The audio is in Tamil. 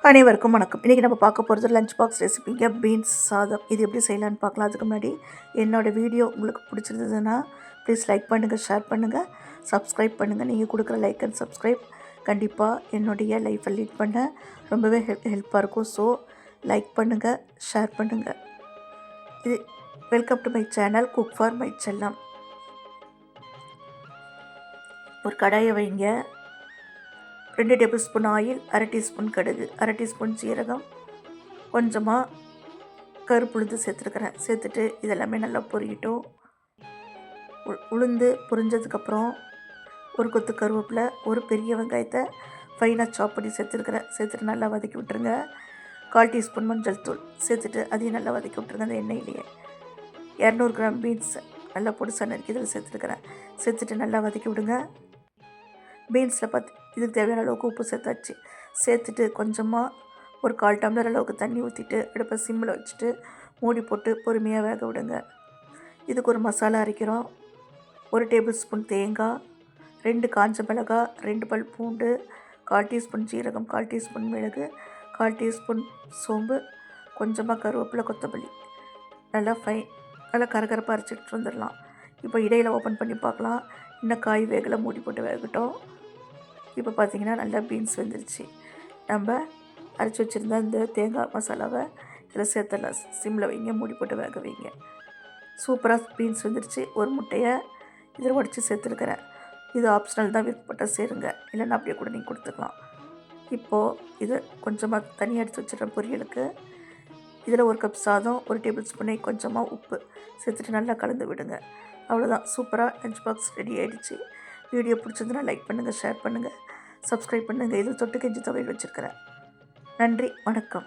அனைவருக்கும் வணக்கம். இன்றைக்கி நம்ம பார்க்க போகிறது லஞ்ச் பாக்ஸ் ரெசிபிங்க பீன்ஸ் சாதம். இது எப்படி செய்யலான்னு பார்க்கலாம். அதுக்கு முன்னாடி என்னோடய வீடியோ உங்களுக்கு பிடிச்சிருந்ததுன்னா ப்ளீஸ் லைக் பண்ணுங்கள், ஷேர் பண்ணுங்கள், சப்ஸ்கிரைப் பண்ணுங்கள். நீங்கள் கொடுக்குற லைக் அண்ட் சப்ஸ்கிரைப் கண்டிப்பாக என்னுடைய லைஃப்பை லீட் பண்ண ரொம்பவே ஹெல்ப்பாக இருக்கும். ஸோ லைக் பண்ணுங்கள், ஷேர் பண்ணுங்கள். இது welcome to my channel cook for my செல்லம். ஒரு கடாயை வைங்க. 2 டேபிள் ஸ்பூன் ஆயில், அரை டீஸ்பூன் கடுகு, அரை டீஸ்பூன் சீரகம், கொஞ்சமாக கருப்புளுந்து சேர்த்துருக்கிறேன். சேர்த்துட்டு இதெல்லாமே நல்லா பொரியட்டும். உளுந்து பொரிஞ்சதுக்கப்புறம் ஒரு கொத்து கருவேப்பிலை, ஒரு பெரிய வெங்காயத்தை ஃபைனாக சாப் பண்ணி சேர்த்துருக்கிறேன். சேர்த்துட்டு நல்லா வதக்கி விட்டுருங்க. 1/4 டீஸ்பூன் மஞ்சள் தூள் சேர்த்துட்டு அதையும் நல்லா வதக்கி விட்டுருங்க. அந்த எண்ணெயிலேயே 200 கிராம் பீன்ஸ் நல்லா பொடிசாக நறுக்கி இதில் சேர்த்துருக்கிறேன். சேர்த்துட்டு நல்லா வதக்கி விடுங்க. பீன்ஸில் இதுக்கு தேவையான அளவுக்கு உப்பு சேர்த்தாச்சு. சேர்த்துட்டு கொஞ்சமாக ஒரு 1/4 டம்ளர் அளவுக்கு தண்ணி ஊற்றிட்டு அடுப்பை சிம்மில் வச்சுட்டு மூடி போட்டு பொறுமையாக வேக விடுங்க. இதுக்கு ஒரு மசாலா அரைக்கிறோம். 1 டேபிள் ஸ்பூன் தேங்காய், 2 காஞ்ச மிளகாய், 2 பல் பூண்டு, 1/4 டீஸ்பூன் ஜீரகம், 1/4 டீஸ்பூன் மிளகு, 1/4 டீஸ்பூன் சோம்பு, கொஞ்சமாக கருவேப்பிலை, கொத்தமல்லி நல்லா கரகரப்பாக அரைச்சிட்டு வந்துடலாம். இப்போ இடையில் ஓப்பன் பண்ணி பார்க்கலாம். இன்னும் காய் வேகலை, மூடி போட்டு வேகட்டும். இப்போ பார்த்திங்கன்னா நல்லா பீன்ஸ் வெந்துருச்சு. நம்ம அரைச்சி வச்சுருந்த இந்த தேங்காய் மசாலாவை இதில் சேர்த்துடலாம். சிம்மில் வைங்க, மூடி போட்டு வேக வைங்க. சூப்பராக பீன்ஸ் வெந்துருச்சு. ஒரு முட்டையை இதில் உடச்சி சேர்த்துருக்கிறேன். இது ஆப்ஷனல் தான், விருப்பப்பட்டால் சேருங்க, இல்லைன்னா அப்படியே கூட நீங்கள் கொடுத்துக்கலாம். இப்போது இது கொஞ்சமாக தனியாக எடுத்து வச்சுருக்கேன் பொரியலுக்கு. இதில் 1 கப் சாதம், 1 டேபிள் ஸ்பூனை கொஞ்சமாக உப்பு சேர்த்துட்டு நல்லா கலந்து விடுங்க. அவ்வளோதான், சூப்பராக லஞ்ச் பாக்ஸ் ரெடி ஆகிடுச்சு. வீடியோ பிடிச்சிருந்துன்னா லைக் பண்ணுங்கள், ஷேர் பண்ணுங்கள், சப்ஸ்கிரைப் பண்ணுங்கள். இது தொட்டு கெஞ்சி துவையல் வச்சுருக்கிறேன். நன்றி, வணக்கம்.